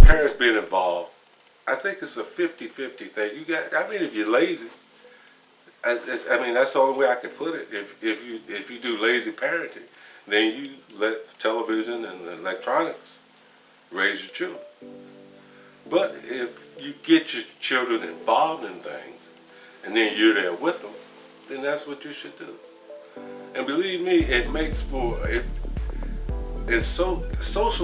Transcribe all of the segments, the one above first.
Parents being involved, I think it's a 50-50 thing. If you're lazy, I mean, that's the only way I could put it. If you do lazy parenting, then you let the television and the electronics raise your children. But if you get your children involved in things, and then you're there with them, then that's what you should do. And believe me, it makes for it's social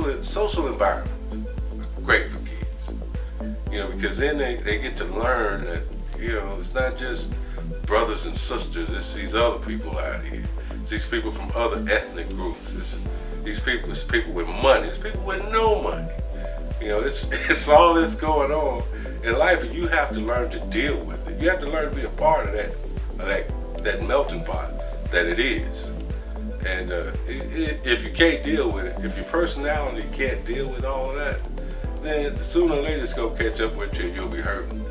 environments are great for kids. Because then they get to learn that, it's not just brothers and sisters, it's these other people out here. It's these people from other ethnic groups. It's people with money. It's people with no money. It's all this going on in life, and you have to learn to deal with it. You have to learn to be a part of that melting pot that it is. And if you can't deal with it, if your personality can't deal with all of that, then sooner or later it's going to catch up with you and you'll be hurting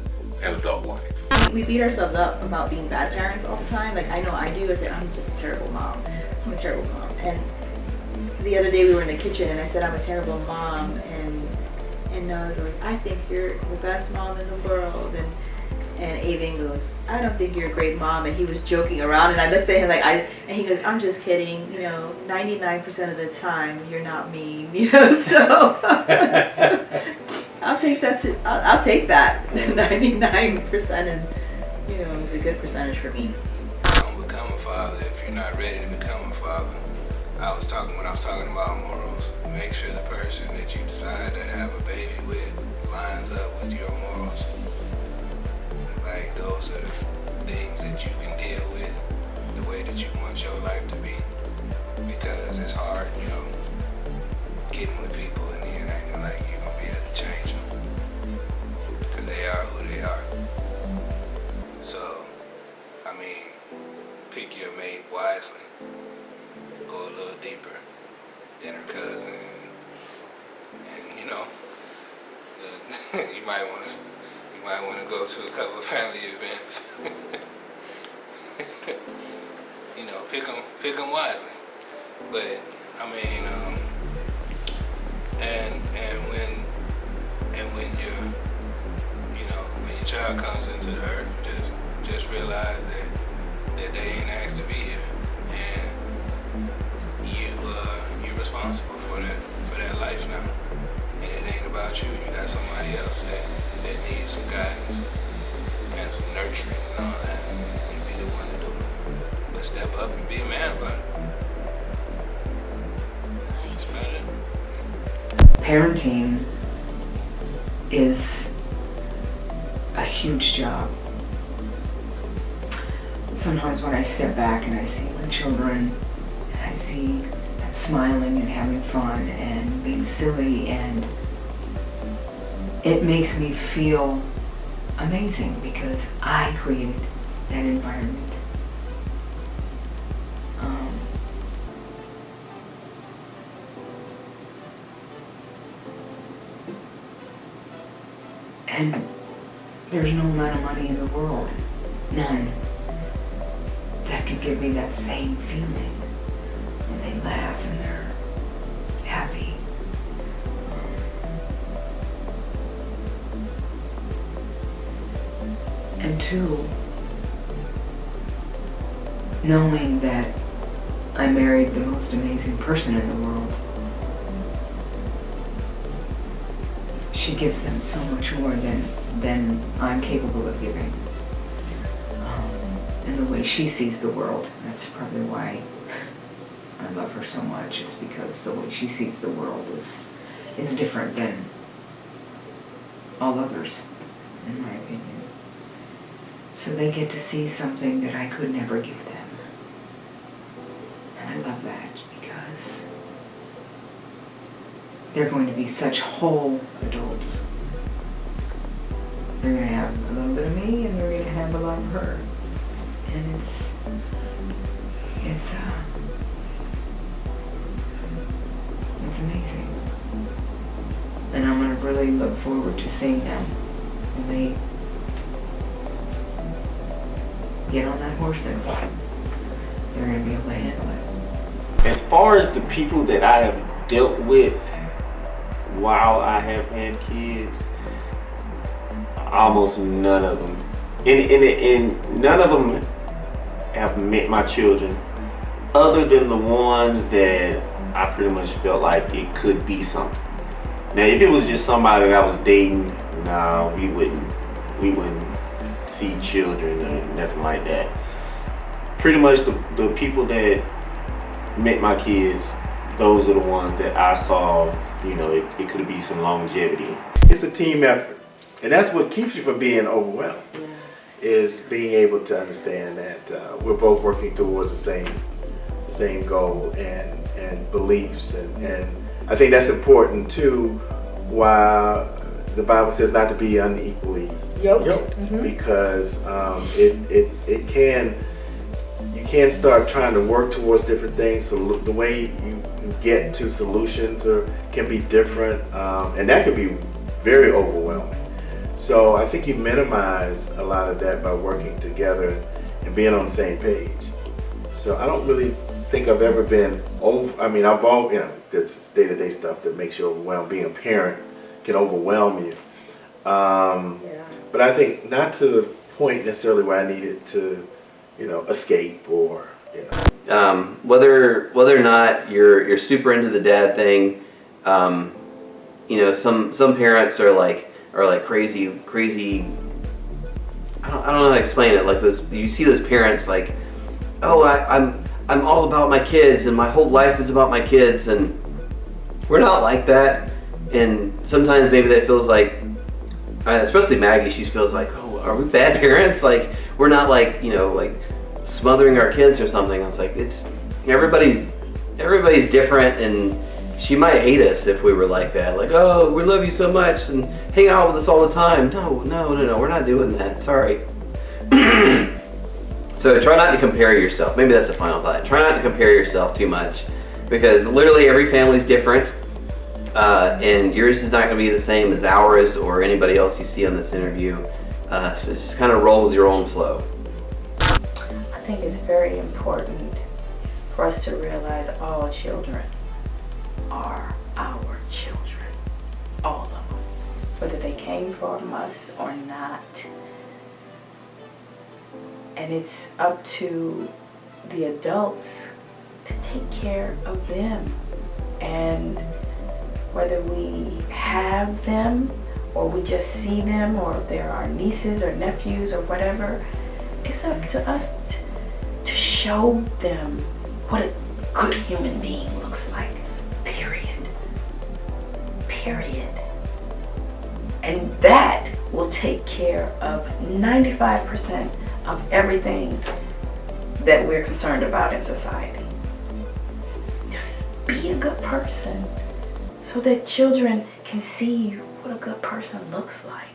an adult life. We beat ourselves up about being bad parents all the time. Like, I know I do. I say, I'm just a terrible mom. I'm a terrible mom. And the other day we were in the kitchen and I said, I'm a terrible mom. And Noah goes, I think you're the best mom in the world. And Avon goes, I don't think you're a great mom. And he was joking around, and I looked at him like, and he goes, I'm just kidding. 99% of the time you're not mean. So I'll take that. I'll take that. 99% is a good percentage for me. Don't become a father if you're not ready to become a father. When I was talking about morals, make sure the person that you decide to have a baby with lines up with your morals. Like, those are the things that you can deal with, the way that you want your life to be. Because it's hard, getting with people and then acting like you're going to be able to change them. Because they are who they are. So, pick your mate wisely. Go a little deeper than her cousin. And, you might want to go to a couple of family events. Pick them wisely. But when your child comes into the earth, just realize that they ain't asked to be here, and you're responsible for that life now. And it ain't about you. You got somebody else that needs some guidance and some nurturing and all that. You be the one to do it. But step up and be a man about it. It's better. Parenting is a huge job. Sometimes when I step back and I see my children, and I see them smiling and having fun and being silly, and it makes me feel amazing because I created that environment. And there's no amount of money in the world, none, that could give me that same feeling when they laugh and they're happy. And two, knowing that I married the most amazing person in the world. She gives them so much more than I'm capable of giving. And the way she sees the world, that's probably why I love her so much, is because the way she sees the world is different than all others, in my opinion. So they get to see something that I could never give them. And I love that because they're going to be such whole adults. They're going to have a little bit of me and they're going to have a lot of her. And it's amazing. And I'm going to really look forward to seeing them when they get on that horse and they're going to be able to handle it. As far as the people that I have dealt with while I have had kids, almost none of them, and none of them have met my children, other than the ones that I pretty much felt like it could be something. Now, if it was just somebody that I was dating, no, we wouldn't see children or nothing like that. Pretty much the people that met my kids, those are the ones that I saw, you know, it could be some longevity. It's a team effort, and that's what keeps you from being overwhelmed, is being able to understand that we're both working towards the same goal and beliefs, and I think that's important too, while the Bible says not to be unequally yoked. Because it can, you can start trying to work towards different things, so the way you get to solutions can be different, and that could be very overwhelming. So I think you minimize a lot of that by working together and being on the same page. So I don't really think I've ever been I've always, you know, there's day-to-day stuff that makes you overwhelmed. Being a parent can overwhelm you. But I think not to the point necessarily where I needed to, you know, escape or, you know. Whether or not you're super into the dad thing, you know, some parents are like crazy. I don't know how to explain it. Like this, you see those parents like, oh, I'm all about my kids and my whole life is about my kids, and we're not like that. And sometimes maybe that feels like, especially Maggie, she feels like, oh, are we bad parents? Like we're not like, you know, like smothering our kids or something. I was like, it's everybody's different, and she might hate us if we were like that. Like, oh, we love you so much and hang out with us all the time. No, we're not doing that. Sorry. So try not to compare yourself. Maybe that's the final thought. Try not to compare yourself too much, because literally every family's different, and yours is not going to be the same as ours or anybody else you see on this interview. So just kind of roll with your own flow. I think it's very important for us to realize all children are our children. All of them. Whether they came from us or not. And it's up to the adults to take care of them. And whether we have them or we just see them, or if they're our nieces or nephews or whatever, it's up to us to show them what a good human being looks like. Period. And that will take care of 95% of everything that we're concerned about in society. Just be a good person so that children can see what a good person looks like.